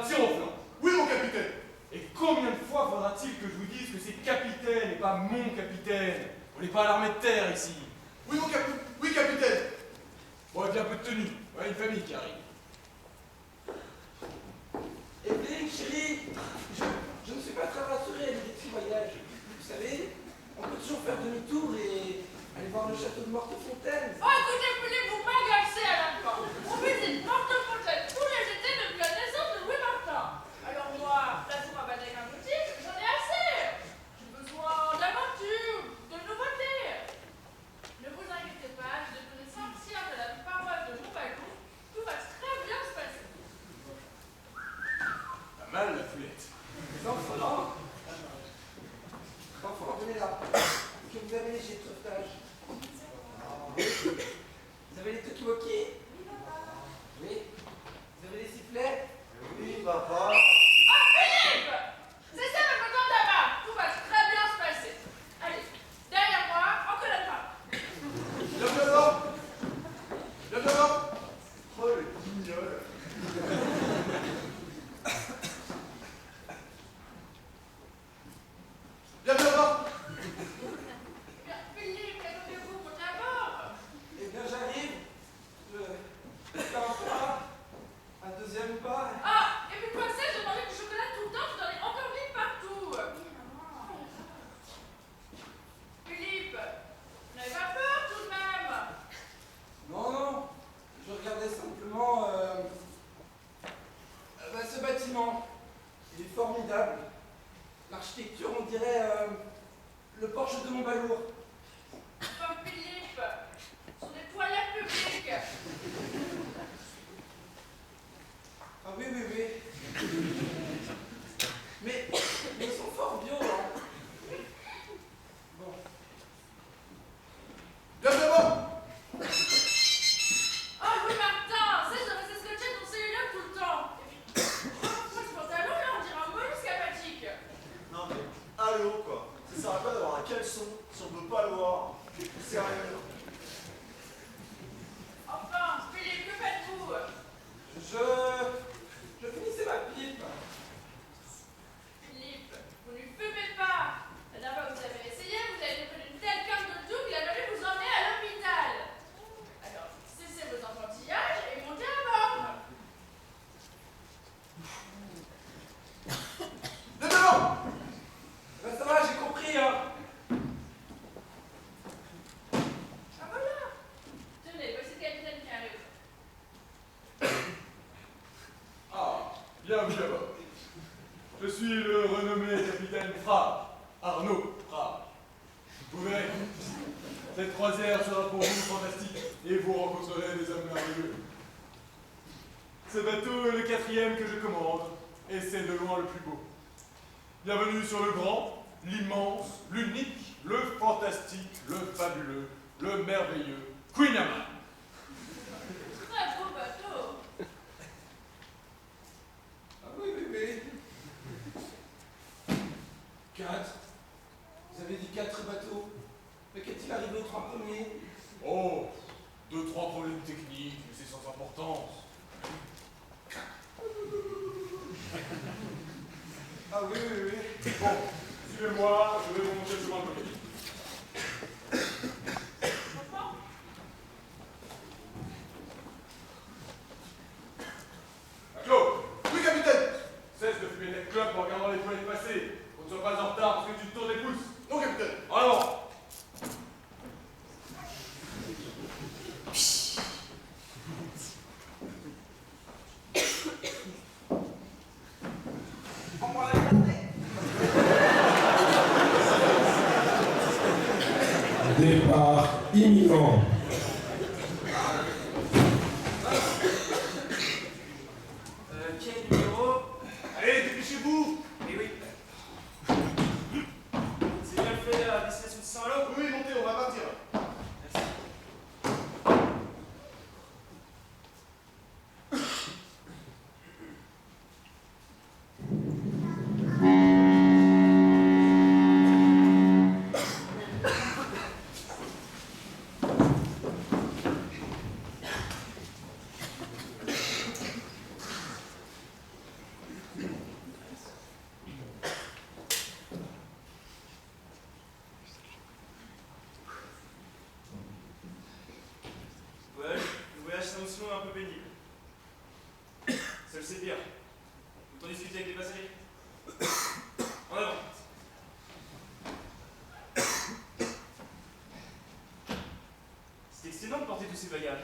tir au flanc. Oui, mon capitaine. Et combien de fois faudra-t-il que je vous dise que c'est capitaine et pas mon capitaine? On n'est pas à l'armée de terre ici. Oui, oui, capitaine. Bon, et bien un peu de tenue. Voilà une famille qui arrive. Evelyne, chérie, je ne suis pas très rassurée à l'idée de ce voyage. Vous savez, on peut toujours faire demi-tour et aller voir le château de Mortefontaine. Oh, écoutez, voulez-vous pas gâcher à la fin? On visite Mortefontaine tous les étés depuis la naissance de Louis Martin. Alors moi, la tour à bataille un boutique, j'en ai assez. J'ai besoin d'aventure, de nouveautés. Ne vous inquiétez pas, je devrais sortir de la paroisse de Montbalour. Tout va très bien se passer. Pas mal la poulette. Les enfants, venez là. Que vous avez les jets de sauvetage. Vous avez les talkie-walkie? Oui. Vous avez les sifflets? Oui, papa. Ah, Philippe! C'est ça le bouton de là-bas. Tout va très bien se passer. Allez, derrière moi, en colonne pas. Bien devant. Bien devant. Oh, le guignol. Bien devant. Bien, Philippe, attendez-vous pour d'abord. Eh bien, j'arrive. Je fais un pas, un deuxième pas. Ah, et puis toi, tu sais, j'ai mangé du chocolat tout le temps, tu t'en es encore mis partout. Philippe, n'avez pas peur tout de même. Non, non. Je regardais simplement ce bâtiment. Il est formidable. L'architecture, on dirait le porche de Montbalour. Enfin, Philippe, ce sont des toilettes publiques. Ah oui, oui, oui. Mais ils sont fort bio, hein. Bon. Bien devant. Oh, Louis Martin, c'est je restais scotché dans ton cellulaire tout le temps. Et puis, pourquoi ce pantalon là, on dirait un mollusque apathique. Non, mais allô, quoi. Ça sert à quoi d'avoir un caleçon si on ne peut pas le voir? Sérieux. Enfin, Philippe, que faites-vous? Je finissais ma pipe. Philippe, vous ne fumez pas. La dernière fois que vous avez essayé, vous avez été pris d'une telle quinte de tout qu'il a fallu vous emmener à l'hôpital. Alors, cessez vos enfantillages et montez à bord. Bien devant. Ben ça va, j'ai compris, hein. Ah voilà. Tenez, voici le capitaine qui arrive. Ah, bienvenue à bord. Je suis le renommé capitaine Frab, Arnaud Frab. Vous verrez, cette croisière sera pour vous fantastique et vous rencontrerez des hommes merveilleux. Ce bateau est le 4e que je commande et c'est de loin le plus beau. Bienvenue sur le grand, l'immense, l'unique, le fantastique, le fabuleux, le merveilleux Queen Amman. Très beau bateau. Ah oui, oui, oui. 4. Vous avez dit 4 bateaux. Mais qu'est-il arrivé aux 3 premiers? Oh, 2-3 problèmes techniques, mais c'est sans importance. Ah oui, oui, oui. Bon, suivez-moi, je vais vous montrer le chemin de comédie. Franchement, Claude, Oui, capitaine. cesse de fumer les clopes en regardant les toilettes passer. On ne soit pas en retard parce que tu te tournes les pouces. Non, capitaine. En avant. On va la garder. Départ imminent. Quel numéro? Allez, dépêchez-vous. Eh oui. C'est bien fait à destination de Saint-Lô? Oui, montez, on va partir. Merci. tous ces bagages?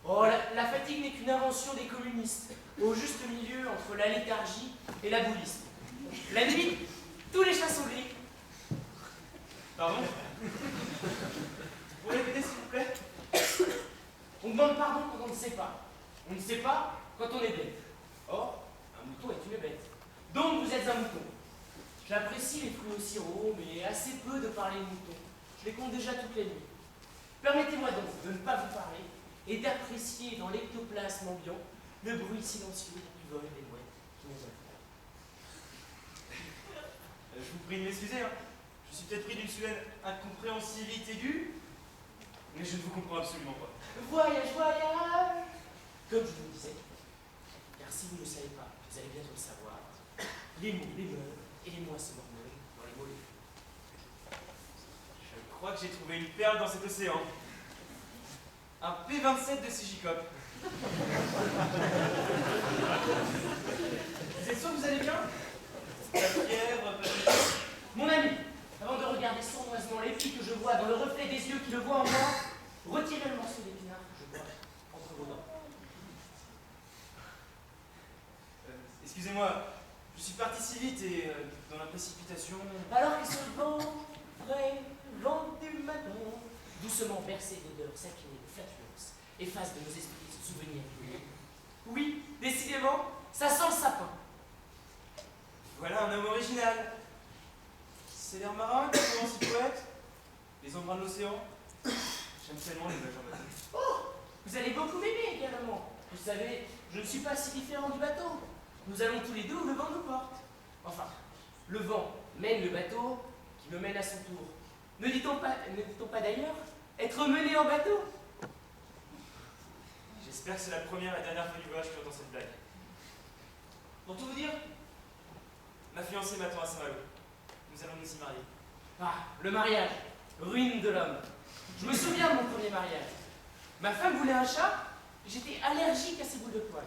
Oh, la fatigue n'est qu'une invention des communistes, au juste milieu entre la léthargie et la boulisme. La nuit, tous les chats sont gris. Pardon? Vous répétez, s'il vous plaît? On demande pardon quand on ne sait pas. On ne sait pas quand on est bête. Or, un mouton est une bête. Donc vous êtes un mouton. J'apprécie les fruits au sirop, mais assez peu de parler de moutons. Je les compte déjà toutes les nuits. Permettez-moi donc de ne pas vous parler et d'apprécier dans l'ectoplasme ambiant le bruit silencieux du vol des mouettes qui nous entourent. Je vous prie de m'excuser, hein. Je suis peut-être pris d'une soudaine incompréhensivité aiguë, mais je ne vous comprends absolument pas. Voyage, voyage. Comme je vous le disais, car si vous ne le savez pas, vous allez bientôt le savoir, les mots, les meurent et les mois se murmurent dans les mots. Je crois que j'ai trouvé une perle dans cet océan. Un P27 de Sigicop. Vous êtes sûr que vous allez bien? La fièvre, peut-être. Mon ami, avant de regarder sournoisement les filles que je vois dans le reflet des yeux qui le voient en moi, retirez le morceau d'épinard que je vois entre vos dents. Excusez-moi, je suis parti si vite et dans la précipitation. Alors que ce vent frais, vent du matin, doucement bercé d'odeurs saccadées de flatulence, efface de nos esprits ce souvenir. Oui, décidément, ça sent le sapin. Voilà un homme original. C'est l'air marin qui est si poète. Les embruns de l'océan. J'aime tellement les voyages en bateau. Oh, vous allez beaucoup m'aimer également. Vous savez, je ne suis pas si différent du bateau. Nous allons tous les deux où le vent nous porte. Enfin, le vent mène le bateau qui me mène à son tour. Ne dit-on pas d'ailleurs être mené en bateau? J'espère que c'est la première et dernière fois du voyage que j'entends cette blague. Pour tout vous dire, ma fiancée m'attend à Saint-Malo. Nous allons nous y marier. Ah, le mariage, ruine de l'homme. Je me souviens de mon premier mariage. Ma femme voulait un chat, j'étais allergique à ses boules de poil.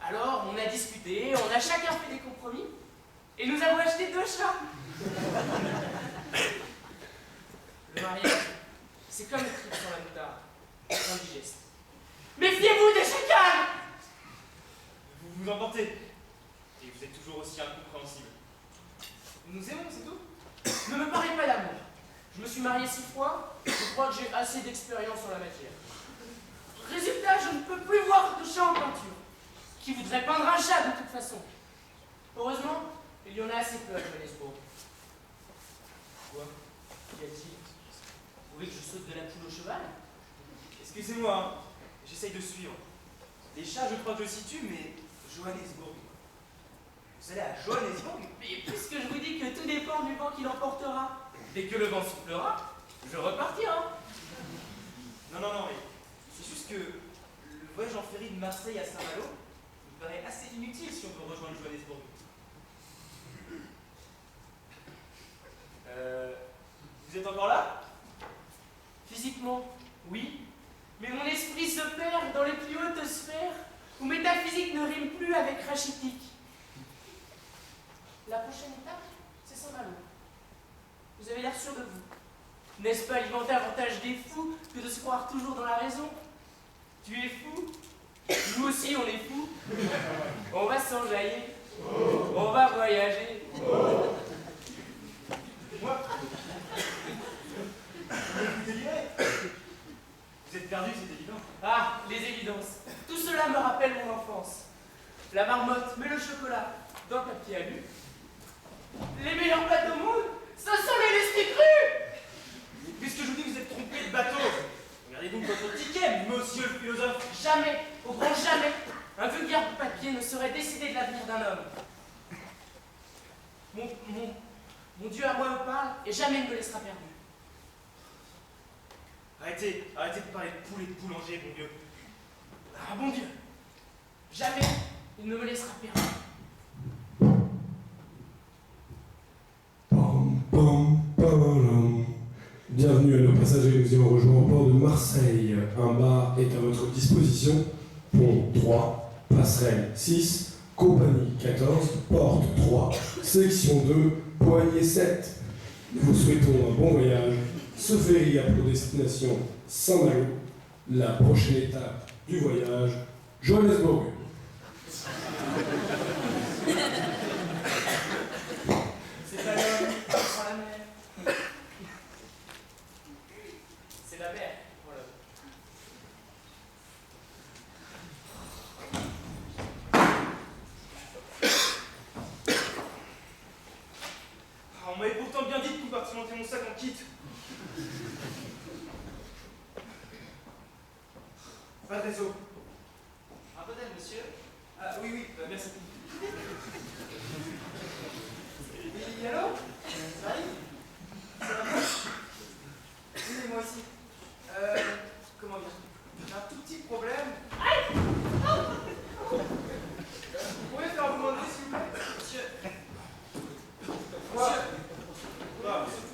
Alors, on a discuté, on a chacun fait des compromis, et nous avons acheté 2 chats. Le mariage, c'est comme le trip sur la moutarde, c'est indigeste. Méfiez-vous des chacals! Vous vous emportez. Et vous êtes toujours aussi incompréhensible. Nous nous aimons, c'est tout. Ne me parlez pas d'amour. Je me suis marié 6 fois, je crois que j'ai assez d'expérience en la matière. Résultat, je ne peux plus voir de chat en peinture. Qui voudrait peindre un chat de toute façon? Heureusement, il y en a assez peu à Johannesburg. Quoi? Qu'y a-t-il? Vous voulez que je saute de la poule au cheval? Excusez-moi, hein. J'essaye de suivre. Les chats, je crois que je situe, mais Johannesburg. Vous allez à Johannesburg? Mais puisque je vous dis que tout dépend du vent qui l'emportera. Dès que le vent soufflera, je repartirai. Non, mais c'est juste que le voyage en ferry de Marseille à Saint-Malo me paraît assez inutile si on veut rejoindre Johannesburg. Vous êtes encore là? Physiquement, oui. Mais mon esprit se perd dans les plus hautes sphères où métaphysique ne rime plus avec rachitique. La prochaine étape, c'est Saint-Malo. Vous avez l'air sûr de vous. N'est-ce pas l'immense avantage des fous que de se croire toujours dans la raison? Tu es fou? Nous aussi, on est fous. On va s'enjailler. On va voyager. Moi? Vous délirez? Vous êtes perdu, c'est évident. Ah, les évidences. Tout cela me rappelle mon enfance. La marmotte met le chocolat dans le papier alu. Les meilleures pâtes au monde, ce sont les lestés crus! Puisque je vous dis que vous êtes trompé de bateau, regardez donc votre ticket, monsieur le philosophe. Jamais, au grand jamais, un vulgaire bout de papier ne saurait décider de l'avenir d'un homme. Mon Dieu à moi me parle et jamais ne me laissera perdu. Arrêtez de parler de poulet de boulanger, bon Dieu. Ah bon Dieu, jamais il ne me laissera perdu. Pam, pam, param. Bienvenue à nos passagers, nous ayons rejoint au port de Marseille. Un bar est à votre disposition. Pont 3, passerelle 6, compagnie 14, porte 3, section 2, poignée 7. Nous vous souhaitons un bon voyage. Ce ferry a pour destination Saint-Malo. la prochaine étape du voyage, Johannesburg. C'est pas l'homme qui prend la mer. C'est la mer qui prend l'homme. Ah, on m'avait pourtant bien dit de compartimenter mon sac en kit. Pas de réseau. Un peut-être, monsieur. Ah oui, merci. Et allô? Ça arrive? Ça va bien? Oui, moi aussi. Comment dire? J'ai un tout petit problème. Vous pouvez faire vous demander s'il vous plaît? Monsieur. Quoi?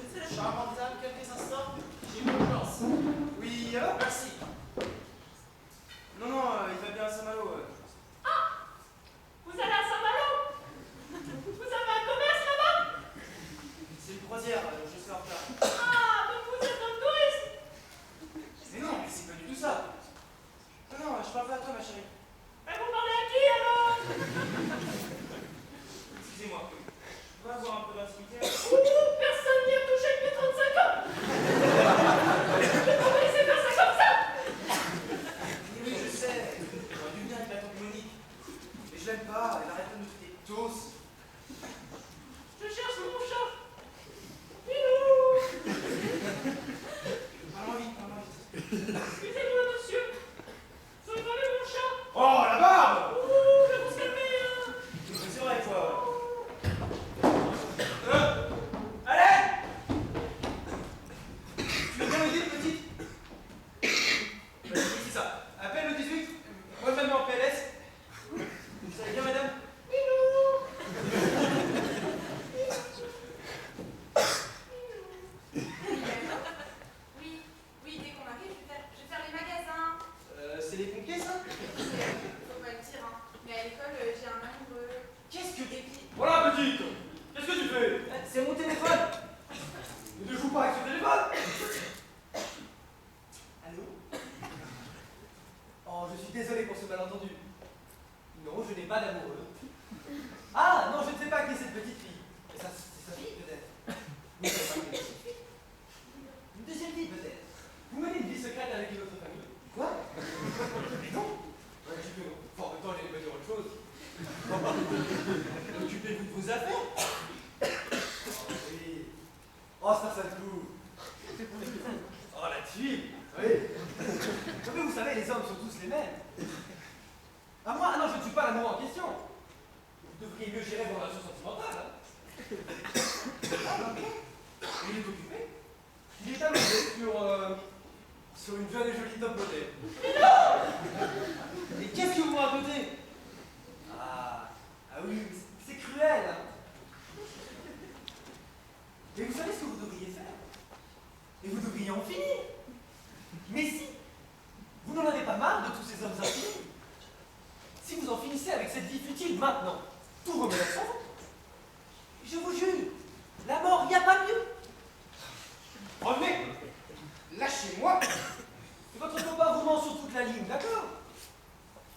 Monsieur, charmant dame, quelques instants. J'ai une urgence. Oui, alors? Merci. Non, non, il va bien à Saint-Malo. Vous allez à Saint-Malo? Vous avez un commerce là-bas? C'est une croisière, je suis en retard. Ah, donc vous êtes un touriste? Mais non, mais c'est pas du tout ça. Non, non, je parle pas à toi, ma chérie. Mais vous parlez à qui alors? Excusez-moi. Je peux avoir un peu d'intimité? Ouh, personne n'y a touché depuis 35 ans. Je peux pas laisser faire ça comme ça. Oui, je sais. J'aurais dû venir avec la tante Monique. Mais je l'aime pas, elle arrête pas de nous traiter de tous. Je cherche mon chat. Pilou. Parle-moi vite, parle-moi vite. Excusez-moi, monsieur. Vous avez vu mon chat? Oh, la barbe! Ouh, je vais vous calmer, hein. C'est vrai, quoi. Allez! Tu veux bien m'aider, petite? Vas-y, c'est ça. Appelle le 18. Moi, je la mets en PLS. Vous allez bien, madame? Oui, oui, dès qu'on arrive, je vais faire les magasins. C'est les pompiers, ça? Faut pas le dire, hein. Mais à l'école, j'ai un amoureux. Qu'est-ce que... Et puis, Voilà, petite. Qu'est-ce que tu fais? C'est mon téléphone! Ne joue pas avec ce téléphone. Allô? Oh, je suis désolé pour ce malentendu. Non, je n'ai pas d'amoureux. Ah, non, je ne sais pas qui est cette petite fille. C'est sa fille, peut-être? Non, c'est pas une petite fille. Une deuxième fille, peut-être? Vous menez une vie secrète avec une autre famille? Quoi? Mais non! Ouais, je peux. Enfin, en même temps, j'allais pas dire autre chose. Occupez-vous de vos affaires? Oh, oui. Oh, ça le coup. Oh, la tuile. Oui. Mais vous savez, les hommes sont tous les mêmes. Ah, moi, ah non, je ne suis pas l'amour en question. Vous devriez mieux gérer vos relations sentimentales. Hein. Ah, non, mais il est occupé. Il est amoureux sur une jeune et jolie top beauté. Mais qu'est-ce que vous me racontez? Ah oui, c'est cruel. Hein. Mais vous savez ce que vous devriez faire? Et vous devriez en finir. Mais si vous n'en avez pas marre de tous ces hommes infinis, si vous en finissez avec cette vie futile maintenant, tout remet à son nom. Je vous jure, la mort, il n'y a pas mieux. Revenez. Lâchez-moi. Votre combat vous ment sur toute la ligne, d'accord?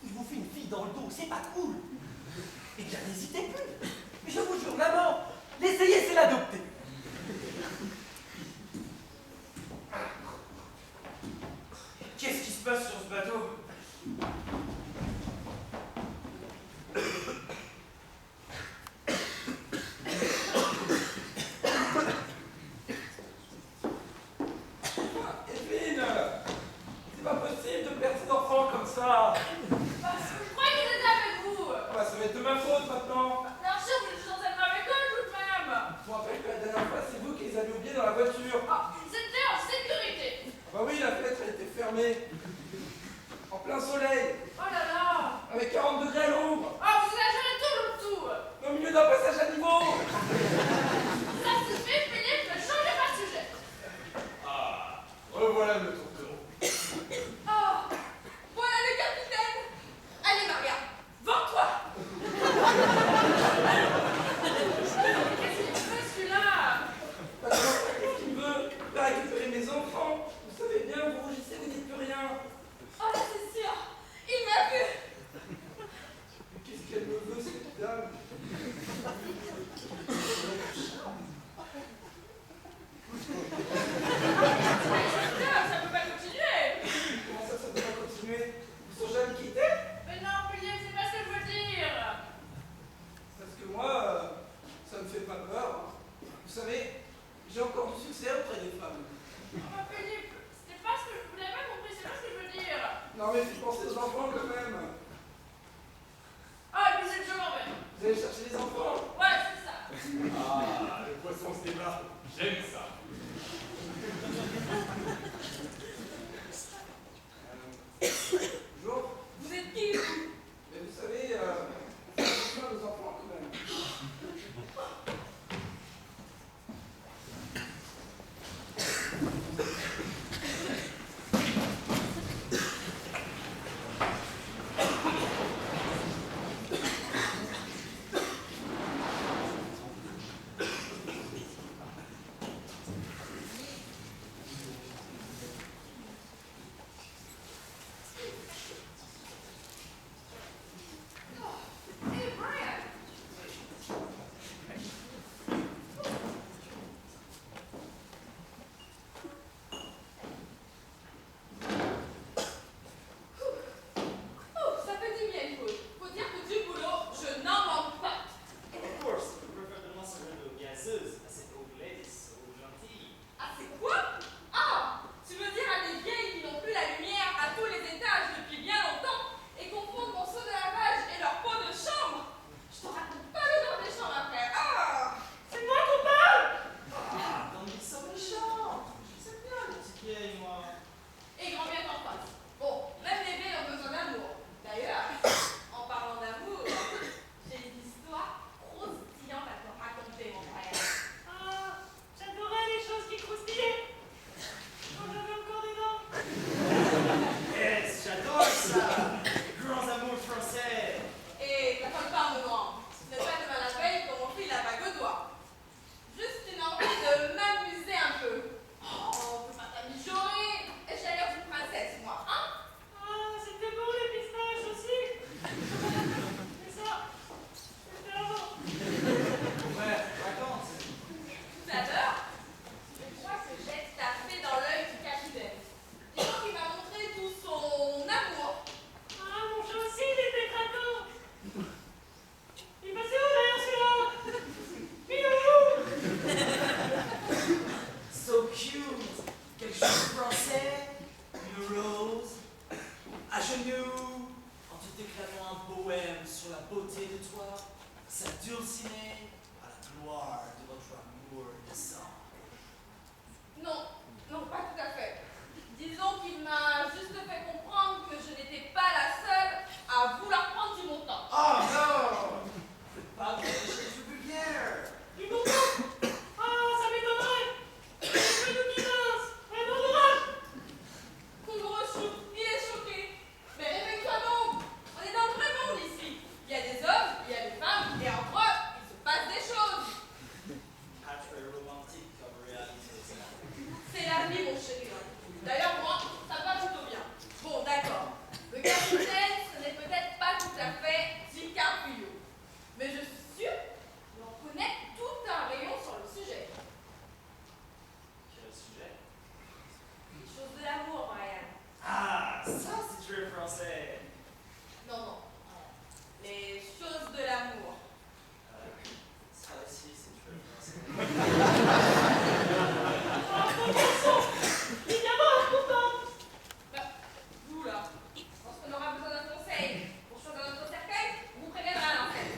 Il vous fait une fille dans le dos, c'est pas cool. Eh bien, n'hésitez plus. Je vous jure, la mort, l'essayer, c'est l'adopter. Qu'est-ce qui se passe sur ce bateau? Evelyne, c'est pas possible de perdre cet enfant comme ça. Je croyais qu'ils étaient avec vous. Ah, ça va être de ma faute maintenant. Bien sûr, vous êtes censé être avec eux tout de même. Je me rappelle que la dernière fois, c'est vous qui les avez oubliés dans la voiture. Ah, c'était en sécurité. Bah oui, la fenêtre elle était fermée. En plein soleil, Oh là là. avec 40 degrés à l'ombre, Ah, vous exagérez tout. au milieu d'un passage à niveau. Ça suffit, Philippe, ne changez pas de sujet. Ah, revoilà le tourtereau. oh, voilà le capitaine. Allez, Maria, vends-toi. Qu'est-ce qu'il fait celui-là? Qu'est-ce qu'il veut? Il va récupérer mes enfants. Vous savez bien, vous rougissez, vous dites plus rien. Quoi? Ah, tu veux dire à des vieilles qui n'ont plus la lumière à tous les étages depuis bien longtemps et confondent mon seau de lavage et leur pot de chambre? Je te raconte pas l'odeur des chambres après. Ah! C'est moi qu'on parle. Ah, non, mais ils sont méchants. Je sais bien, les petites vieilles, moi. Et grand bien t'en face. Bon, même les vieilles ont besoin d'amour. D'ailleurs, en parlant d'amour, j'ai une histoire croustillante à te raconter, mon frère. Ah, j'adorais les choses qui croustillaient. Quand j'avais encore des dents. Yes, j'adore ça. Grands amours français. Et t'affole pas, mon grand. Ce n'est pas demain la veille qu'on m'enfile la bague au doigt. Juste une envie de m'amuser un peu. Oh, on peut pas t'amijorer. Et j'ai l'air d'une princesse, moi, hein? Ah, c'était bon les pistaches aussi. Mais ça, c'était avant. Ouais, raconte. Tout à l'heure, je crois que j'ai tapé dans l'œil du capitaine. Disons qu'il m'a montré tout son amour. Ah, mon chat aussi, il était craquant. Il passait où d'ailleurs celui-là? Milou. So cute. Quelque chose de français. Une rose. À genoux. En te déclamant un poème sur la beauté de toi. Sa dulcinée à la gloire de votre amour naissant. Non, non, pas tout à fait. Disons qu'il m'a juste fait comprendre que je n'étais pas la seule à vouloir prendre du montant. Oh non! Pas de chez vulgaire. Du montant. Ah, ça m'étonnerait. Les cheveux qui dansent. Un orage. Pauvre chou, il est choqué. Mais réveille-toi donc. On est dans le vrai monde ici. Il y a des hommes, il y a des femmes, et entre eux, il se passe des choses. Pas très romantique comme réalité, ça. C'est la vie, mon chéri. D'ailleurs, moi, ça va plutôt bien. Bon, d'accord. Le capitaine, ce n'est peut-être pas tout à fait DiCaprio. Mais je suis sûre qu'il en connaît tout un rayon sur le sujet. Quel sujet? Les choses de l'amour, Brian. Ah, ça c'est très français. Non, non. Les choses de l'amour. Ça aussi c'est très français. Ah, mon garçon. Évidemment, pourtant. Bah, vous là, lorsqu'on aura besoin d'un conseil pour choisir notre cercueil, on vous préviendra à l'antenne.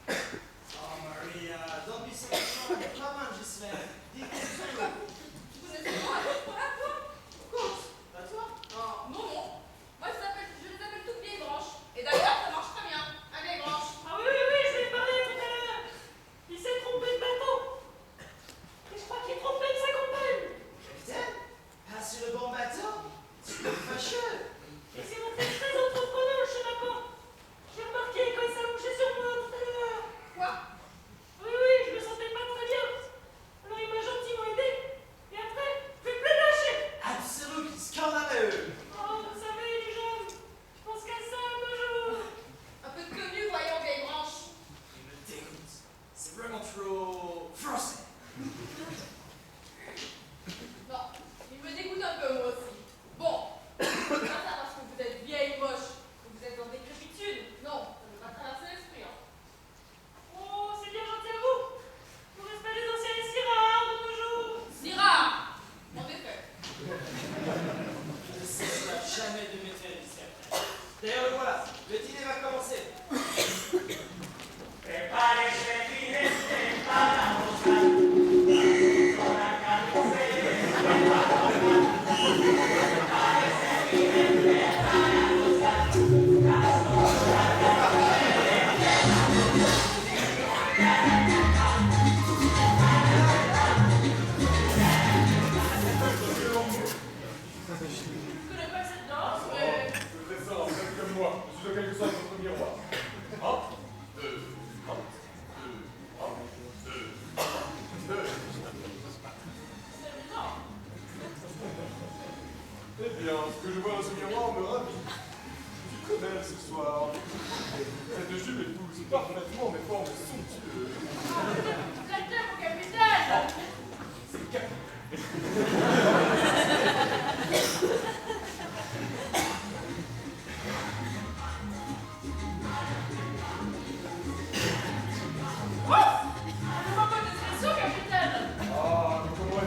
Oh Maria, don't be so strong. Come on, Ghislaine. Dis-moi. Vous êtes vraiment à gauche pour la toi? Course. Pas toi? Non, non, non. Moi, je les appelle toutes vieilles branches. Et d'ailleurs, ça marche très bien, un vieille branche. Ah oui, oui, oui, je l'ai parlé tout à l'heure. Il s'est trompé de bateau. Et je crois qu'il est trompé de sa compagne. Capitaine? Pas sur le bon bateau? Tu es fâcheux. Et c'est montré très entreprenant, je sais pas. J'ai remarqué quand il s'est allongé sur moi tout à l'heure. Quoi? Oui, oui, je me sentais pas très bien. Alors il m'a gentiment aidé. Et après, je vais plus lâcher. Absolument scandaleux. Oh, vous savez, les jeunes, je pense qu'à ça un jour. Un peu de tenue, voyons, vieille branche. Il me dégoûte. C'est vraiment trop français. Non, il me dégoûte un peu, moi aussi. Bon, c'est pas ça parce que vous êtes vieille moche, que vous êtes dans décrépitude. Non, ça ne veut pas traverser l'esprit. Hein. Oh, c'est bien gentil à vous. Pour respect des anciens est si rare de nos jours. Si rare, en effet. Je ne cesserai jamais de m'éteindre ici après. D'ailleurs, le voilà. Le dîner va commencer. Je connais pas cette danse, mais. C'est très simple, faites comme moi. Je suis en quelque sorte votre miroir. Un, deux, un, deux, un, deux, un, deux. C'est amusant. Eh bien, ce que je vois dans ce miroir me ravit. Je suis très belle ce soir. Cette jupe épouse parfaitement mes formes somptueuses. Flatteur, mon capitaine. C'est cap. Je vois pas de pression, capitaine. Ah, mais comment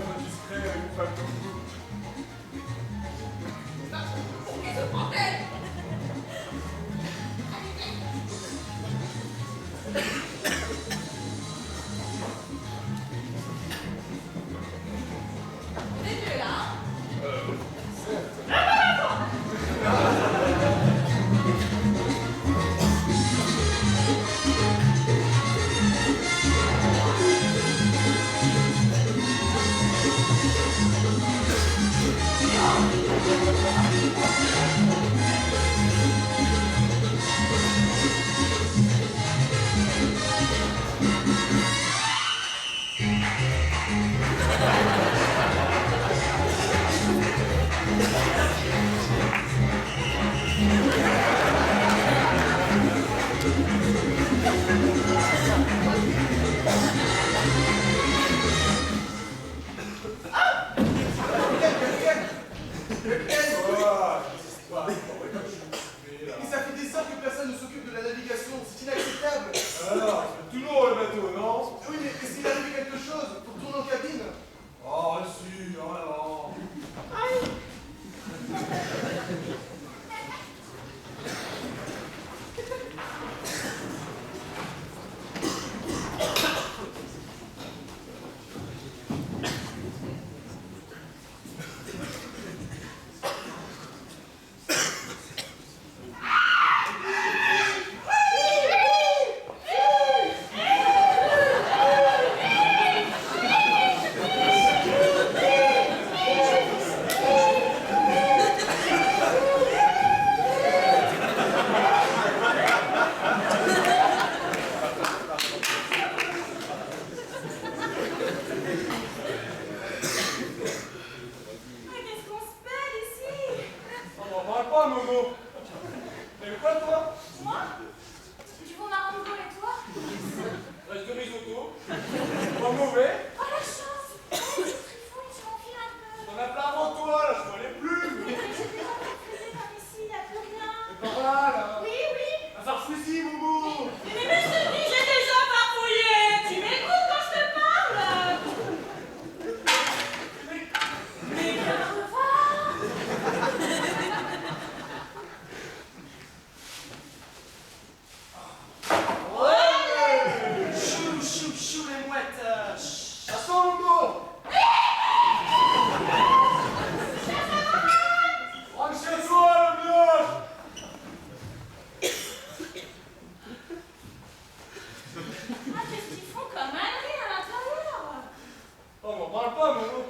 Oh, m'en parle pas, Momo.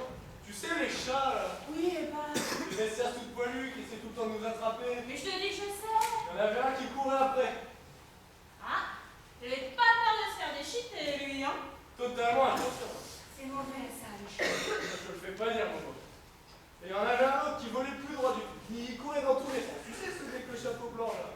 Tu sais, les chats, là, Oui, et pas. les bestiaires toutes poilues qui essaient tout le temps de nous attraper. Mais je te dis, je sais. Il y en avait un qui courait après. Ah, il avait pas peur de se faire déchiqueter, lui, hein. Totalement inconscient. C'est mauvais, ça, les chats. Je te le fais pas dire, Momo. Et il y en avait un autre qui volait plus droit du tout. Il courait dans tous les sens. Tu sais, celui avec le chapeau blanc, là.